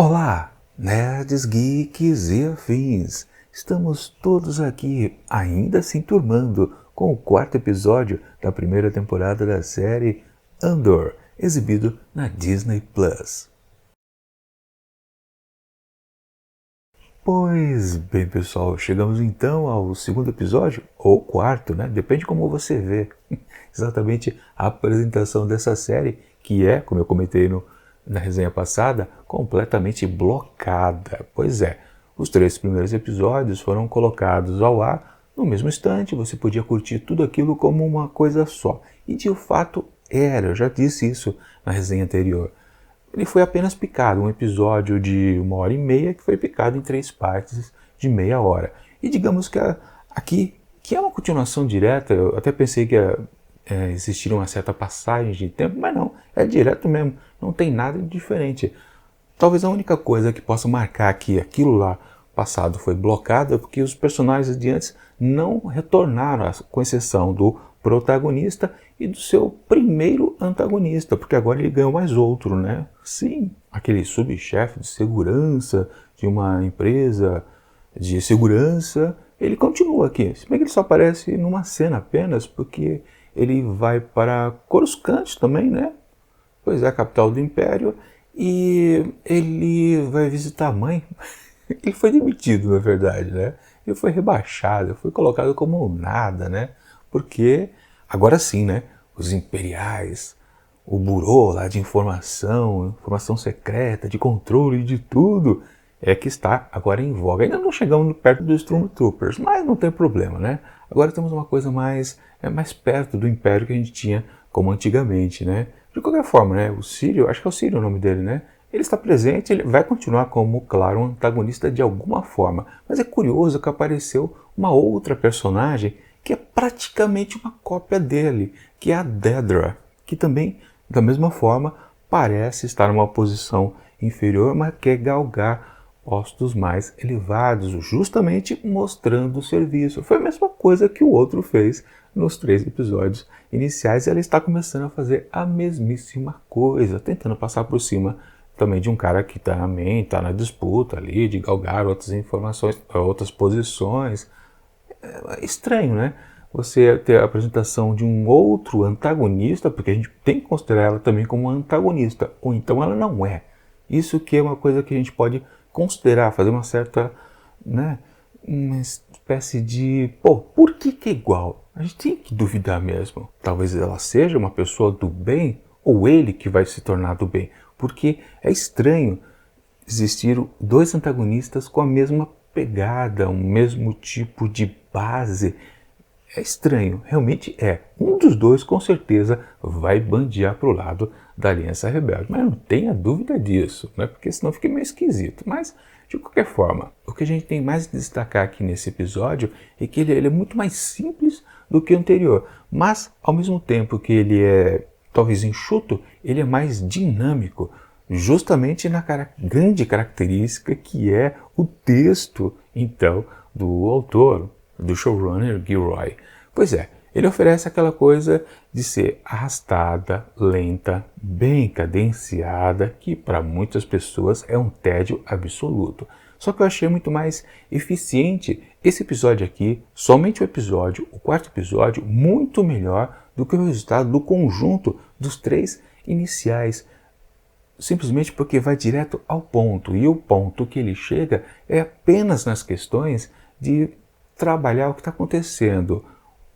Olá, nerds, geeks e afins! Estamos todos aqui ainda se enturmando com o quarto episódio da primeira temporada da série Andor, exibido na Disney+. Pois bem, pessoal, chegamos então ao segundo episódio, ou quarto, né? Depende como você vê. Exatamente a apresentação dessa série, que é, como eu comentei na resenha passada, completamente blocada. Pois é, os 3 primeiros episódios foram colocados ao ar no mesmo instante, você podia curtir tudo aquilo como uma coisa só. E de fato era, eu já disse isso na resenha anterior. Ele foi apenas picado, um episódio de 1h30 que foi picado em 3 partes de meia hora. E digamos que aqui, que é uma continuação direta, eu até pensei que existiria uma certa passagem de tempo, mas não, é direto mesmo, não tem nada de diferente. Talvez a única coisa que possa marcar que aquilo lá passado foi blocado é porque os personagens de antes não retornaram, com exceção do protagonista e do seu primeiro antagonista, porque agora ele ganhou mais outro, né? Sim, aquele subchefe de segurança de uma empresa de segurança, ele continua aqui. Se bem que ele só aparece numa cena apenas, porque ele vai para Coruscant também, né? Pois é, a capital do Império, e ele vai visitar a mãe. Ele foi demitido, na verdade, né? Ele foi rebaixado, foi colocado como nada, né? Porque, agora sim, né? Os imperiais, o burô lá de informação secreta, de controle de tudo, é que está agora em voga. Ainda não chegamos perto dos Stormtroopers, mas não tem problema, né? Agora temos uma coisa mais perto do Império que a gente tinha como antigamente, né? De qualquer forma, né? O Sírio, acho que é o Sírio o nome dele, né? Ele está presente, ele vai continuar como, claro, um antagonista de alguma forma. Mas é curioso que apareceu uma outra personagem que é praticamente uma cópia dele, que é a Dedra, que também, da mesma forma, parece estar numa posição inferior, mas quer galgar postos mais elevados, justamente mostrando o serviço. Foi a mesma coisa que o outro fez nos 3 episódios iniciais, e ela está começando a fazer a mesmíssima coisa, tentando passar por cima também de um cara que também está na disputa ali, de galgar outras informações, outras posições. É estranho, né? Você ter a apresentação de um outro antagonista, porque a gente tem que considerar ela também como antagonista, ou então ela não é. Isso que é uma coisa que a gente pode considerar, fazer uma certa, né, uma espécie de, por que é igual? A gente tem que duvidar mesmo. Talvez ela seja uma pessoa do bem, ou ele que vai se tornar do bem. Porque é estranho existir 2 antagonistas com a mesma pegada, o mesmo tipo de base. É estranho, realmente é. Um dos 2 com certeza vai bandear para o lado da Aliança Rebelde, mas não tenha dúvida disso, né? Porque senão fica meio esquisito. Mas, de qualquer forma, o que a gente tem mais a destacar aqui nesse episódio é que ele é muito mais simples do que o anterior, mas ao mesmo tempo que ele é talvez enxuto, ele é mais dinâmico, justamente na grande característica que é o texto, então, do autor, do showrunner Gilroy. Pois é, ele oferece aquela coisa de ser arrastada, lenta, bem cadenciada, que para muitas pessoas é um tédio absoluto. Só que eu achei muito mais eficiente esse episódio aqui, somente o episódio, o quarto episódio, muito melhor do que o resultado do conjunto dos 3 iniciais. Simplesmente porque vai direto ao ponto, e o ponto que ele chega é apenas nas questões de trabalhar o que está acontecendo.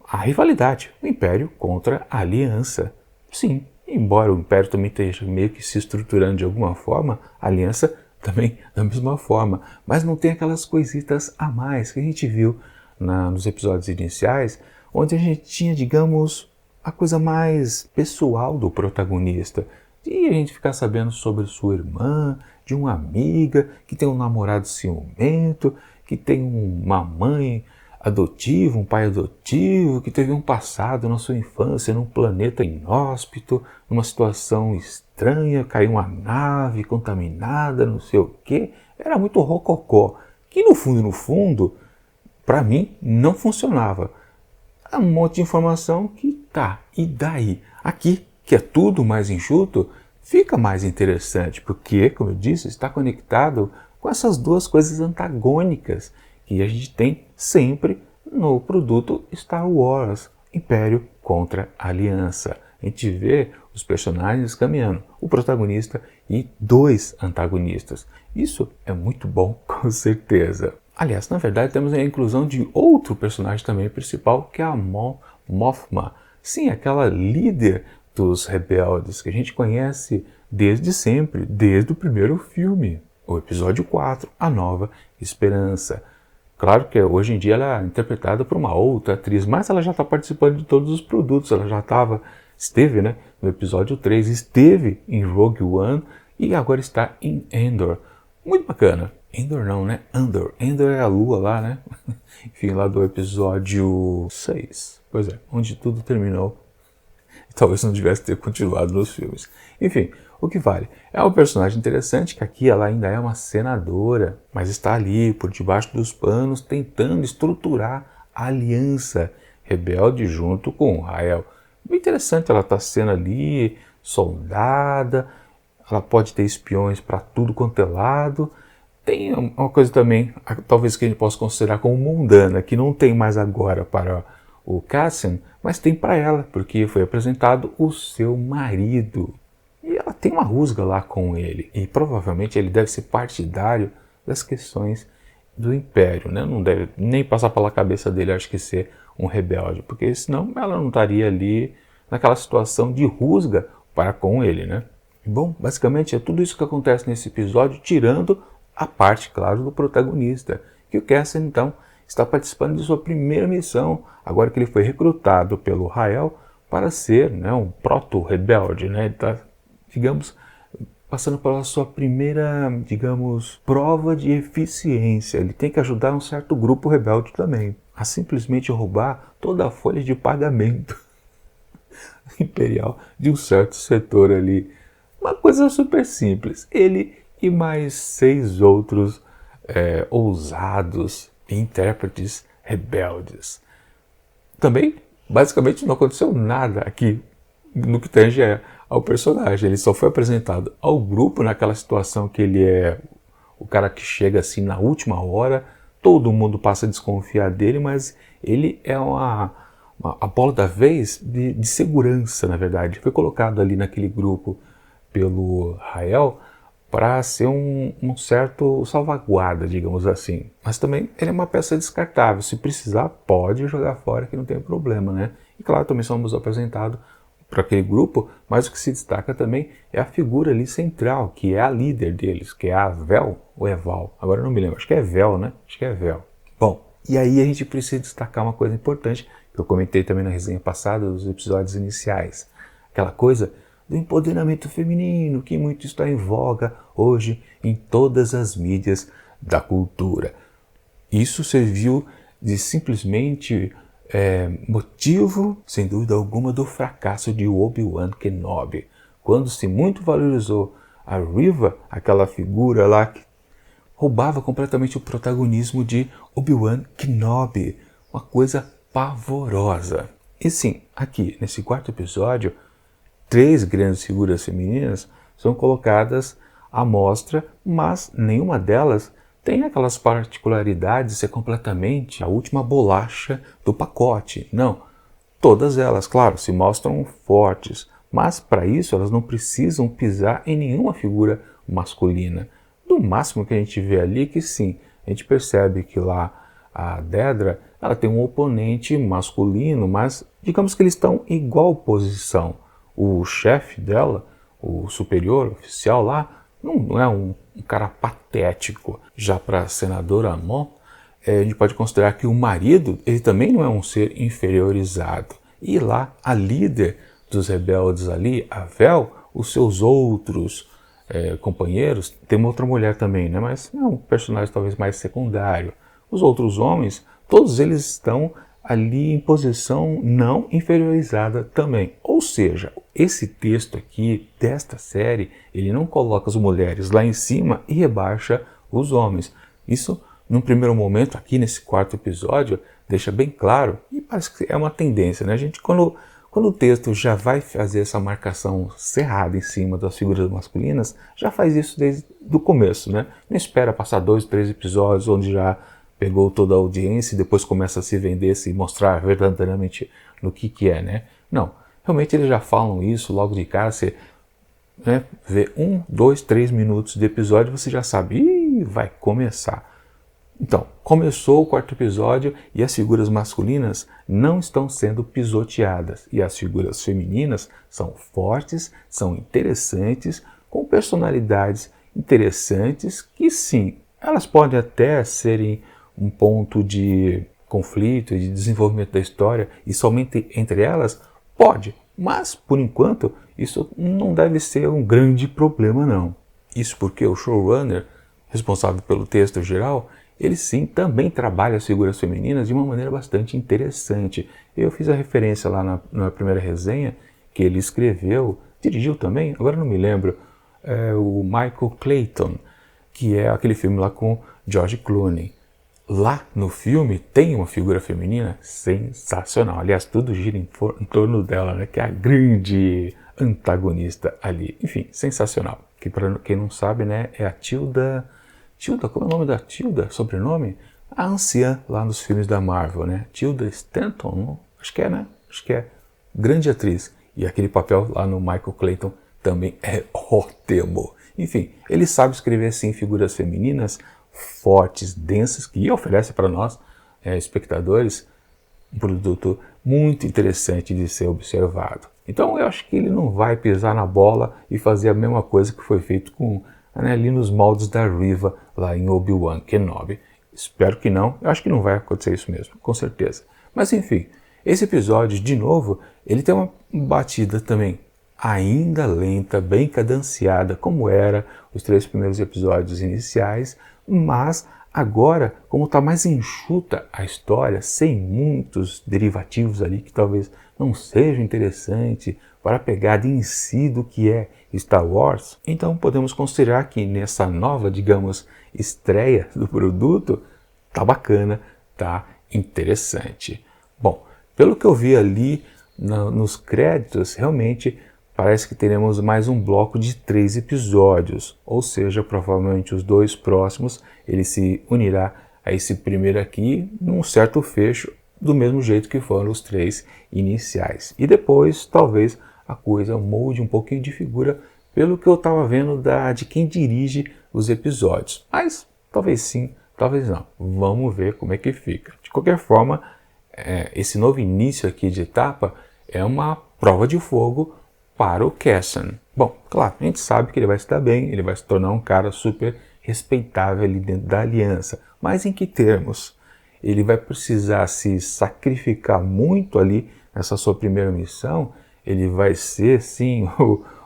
A rivalidade, o Império contra a Aliança. Sim, embora o Império também esteja meio que se estruturando de alguma forma, a Aliança também da mesma forma, mas não tem aquelas coisitas a mais que a gente viu nos episódios iniciais, onde a gente tinha, digamos, a coisa mais pessoal do protagonista. E a gente ficar sabendo sobre sua irmã, de uma amiga que tem um namorado ciumento, que tem uma mãe adotivo, um pai adotivo, que teve um passado na sua infância num planeta inóspito, numa situação estranha, caiu uma nave contaminada, não sei o quê. Era muito rococó, que no fundo, para mim, não funcionava. É um monte de informação que tá, e daí? Aqui, que é tudo mais enxuto, fica mais interessante, porque, como eu disse, está conectado com essas duas coisas antagônicas que a gente tem sempre no produto Star Wars, Império contra Aliança. A gente vê os personagens caminhando, o protagonista e dois antagonistas. Isso é muito bom, com certeza. Aliás, na verdade, temos a inclusão de outro personagem também principal, que é a Mon Mothma. Sim, aquela líder dos rebeldes que a gente conhece desde sempre, desde o primeiro filme, o episódio 4, A Nova Esperança. Claro que hoje em dia ela é interpretada por uma outra atriz, mas ela já está participando de todos os produtos, ela já esteve, né, no episódio 3, esteve em Rogue One e agora está em Endor. Muito bacana. Endor não, né? Andor. Endor é a lua lá, né? Enfim, lá do episódio 6. Pois é, onde tudo terminou. Talvez não tivesse ter continuado nos filmes. Enfim, o que vale? É um personagem interessante que aqui ela ainda é uma senadora, mas está ali por debaixo dos panos tentando estruturar a aliança rebelde junto com Rael. Muito interessante ela estar sendo ali, soldada, ela pode ter espiões para tudo quanto é lado. Tem uma coisa também, talvez que a gente possa considerar como mundana, que não tem mais agora para o Cassian, mas tem para ela, porque foi apresentado o seu marido. E ela tem uma rusga lá com ele, e provavelmente ele deve ser partidário das questões do Império, né? Não deve nem passar pela cabeça dele, acho que ser um rebelde, porque senão ela não estaria ali naquela situação de rusga para com ele, né? Bom, basicamente é tudo isso que acontece nesse episódio, tirando a parte, claro, do protagonista, que o Cassian, então, está participando de sua primeira missão, agora que ele foi recrutado pelo Rael para ser, né, um proto-rebelde, né? Ele está, digamos, passando pela sua primeira, digamos, prova de eficiência. Ele tem que ajudar um certo grupo rebelde também a simplesmente roubar toda a folha de pagamento imperial de um certo setor ali. Uma coisa super simples. Ele e mais 6 outros ousados intérpretes rebeldes. Também, basicamente, não aconteceu nada aqui no que tange ao personagem. Ele só foi apresentado ao grupo naquela situação que ele é o cara que chega assim na última hora, todo mundo passa a desconfiar dele, mas ele é a bola da vez de segurança, na verdade. Foi colocado ali naquele grupo pelo Rael para ser um certo salvaguarda, digamos assim. Mas também ele é uma peça descartável. Se precisar, pode jogar fora, que não tem problema, né? E claro, também somos apresentados para aquele grupo, mas o que se destaca também é a figura ali central, que é a líder deles, que é a Vel ou é Val? Agora eu não me lembro, acho que é Vel, né? Acho que é Vel. Bom, e aí a gente precisa destacar uma coisa importante, que eu comentei também na resenha passada dos episódios iniciais. Aquela coisa do empoderamento feminino, que muito está em voga hoje em todas as mídias da cultura. Isso serviu de simplesmente motivo, sem dúvida alguma, do fracasso de Obi-Wan Kenobi. Quando se muito valorizou a Reva, aquela figura lá que roubava completamente o protagonismo de Obi-Wan Kenobi. Uma coisa pavorosa. E sim, aqui nesse quarto episódio, 3 grandes figuras femininas são colocadas à mostra, mas nenhuma delas tem aquelas particularidades de ser completamente a última bolacha do pacote. Não, todas elas, claro, se mostram fortes, mas para isso elas não precisam pisar em nenhuma figura masculina. Do máximo que a gente vê ali que sim, a gente percebe que lá a Dedra, ela tem um oponente masculino, mas digamos que eles estão em igual posição. O chefe dela, o superior oficial lá, não é um cara patético. Já para a senadora Mon, a gente pode considerar que o marido, ele também não é um ser inferiorizado. E lá, a líder dos rebeldes ali, a Vel, os seus outros companheiros, tem uma outra mulher também, né? Mas é um personagem talvez mais secundário. Os outros homens, todos eles estão ali em posição não inferiorizada também. Ou seja, esse texto aqui desta série, ele não coloca as mulheres lá em cima e rebaixa os homens. Isso, num primeiro momento, aqui nesse quarto episódio, deixa bem claro, e parece que é uma tendência, né? A gente, quando Quando o texto já vai fazer essa marcação cerrada em cima das figuras masculinas, já faz isso desde o começo, né? Não espera passar 2, 3 episódios onde já pegou toda a audiência e depois começa a se vender, se mostrar verdadeiramente no que é, né? Não, realmente eles já falam isso logo de cara, você, né, vê 1, 2, 3 minutos de episódio, você já sabe, ih, vai começar. Então, começou o quarto episódio e as figuras masculinas não estão sendo pisoteadas. E as figuras femininas são fortes, são interessantes, com personalidades interessantes que sim, elas podem até serem um ponto de conflito e de desenvolvimento da história e somente entre elas, pode. Mas, por enquanto, isso não deve ser um grande problema não. Isso porque o showrunner, responsável pelo texto geral, ele sim também trabalha as figuras femininas de uma maneira bastante interessante. Eu fiz a referência lá na primeira resenha que ele escreveu, dirigiu também, agora não me lembro, o Michael Clayton, que é aquele filme lá com George Clooney. Lá no filme tem uma figura feminina sensacional. Aliás, tudo gira em torno dela, né? Que é a grande antagonista ali. Enfim, sensacional. Que para quem não sabe, né, é a Tilda... Tilda, como é o nome da Tilda? Sobrenome? A anciã lá nos filmes da Marvel, né? Tilda Stanton, não? Acho que é, né? Acho que é. Grande atriz. E aquele papel lá no Michael Clayton também é ótimo. Enfim, ele sabe escrever sim figuras femininas fortes, densas, que oferece para nós, espectadores, um produto muito interessante de ser observado. Então eu acho que ele não vai pisar na bola e fazer a mesma coisa que foi feito com, né, ali nos moldes da Riva, lá em Obi-Wan Kenobi. Espero que não, eu acho que não vai acontecer isso mesmo, com certeza. Mas enfim, esse episódio, de novo, ele tem uma batida também ainda lenta, bem cadenciada, como era os 3 primeiros episódios iniciais, mas agora, como está mais enxuta a história, sem muitos derivativos ali que talvez não sejam interessantes para a pegada em si do que é Star Wars, então podemos considerar que nessa nova, digamos, estreia do produto, tá bacana, tá interessante. Bom, pelo que eu vi ali nos créditos, realmente parece que teremos mais um bloco de 3 episódios, ou seja, provavelmente os 2 próximos, ele se unirá a esse primeiro aqui num certo fecho, do mesmo jeito que foram os 3 iniciais. E depois, talvez, a coisa molde um pouquinho de figura, pelo que eu estava vendo de quem dirige os episódios. Mas, talvez sim, talvez não. Vamos ver como é que fica. De qualquer forma, esse novo início aqui de etapa é uma prova de fogo para o Cassian. Bom, claro, a gente sabe que ele vai se dar bem, ele vai se tornar um cara super respeitável ali dentro da aliança. Mas em que termos? Ele vai precisar se sacrificar muito ali nessa sua primeira missão? Ele vai ser, sim,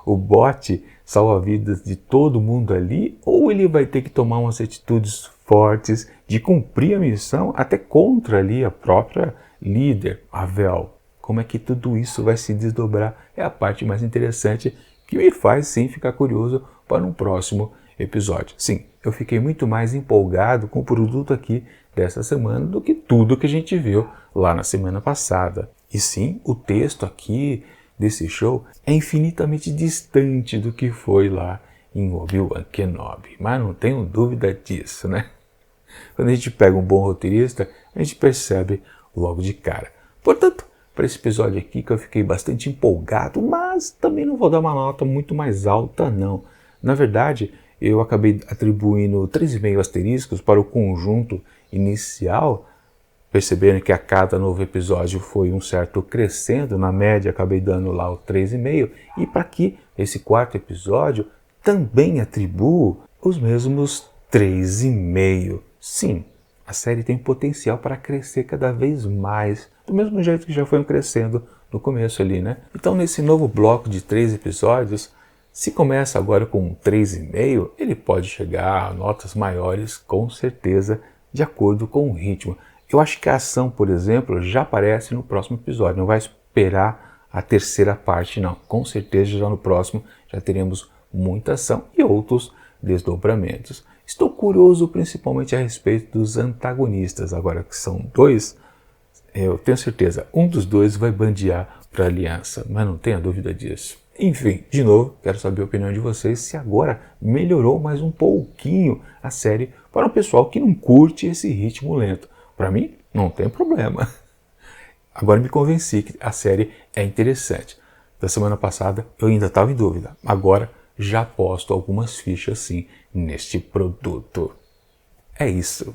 o bote salva-vidas de todo mundo ali? Ou ele vai ter que tomar umas atitudes fortes de cumprir a missão até contra ali a própria líder, a Vel? Como é que tudo isso vai se desdobrar? É a parte mais interessante que me faz sim ficar curioso para um próximo episódio. Sim, eu fiquei muito mais empolgado com o produto aqui dessa semana do que tudo que a gente viu lá na semana passada. E sim, o texto aqui desse show é infinitamente distante do que foi lá em Obi-Wan Kenobi. Mas não tenho dúvida disso, né? Quando a gente pega um bom roteirista, a gente percebe logo de cara. Portanto, para esse episódio aqui que eu fiquei bastante empolgado, mas também não vou dar uma nota muito mais alta não. Na verdade, eu acabei atribuindo 3,5 asteriscos para o conjunto inicial, percebendo que a cada novo episódio foi um certo crescendo, na média acabei dando lá o 3,5, e para que esse quarto episódio também atribuo os mesmos 3,5. Sim, a série tem potencial para crescer cada vez mais, do mesmo jeito que já foi crescendo no começo ali, né? Então nesse novo bloco de 3 episódios, se começa agora com um 3,5, ele pode chegar a notas maiores com certeza, de acordo com o ritmo. Eu acho que a ação, por exemplo, já aparece no próximo episódio, não vai esperar a terceira parte não. Com certeza já no próximo já teremos muita ação e outros desdobramentos. Estou curioso principalmente a respeito dos antagonistas, agora que são 2, Eu tenho certeza, um dos dois vai bandear para a aliança, mas não tenha dúvida disso. Enfim, de novo, quero saber a opinião de vocês se agora melhorou mais um pouquinho a série para o pessoal que não curte esse ritmo lento. Para mim, não tem problema. Agora me convenci que a série é interessante. Da semana passada eu ainda estava em dúvida. Agora já posto algumas fichas sim neste produto. É isso.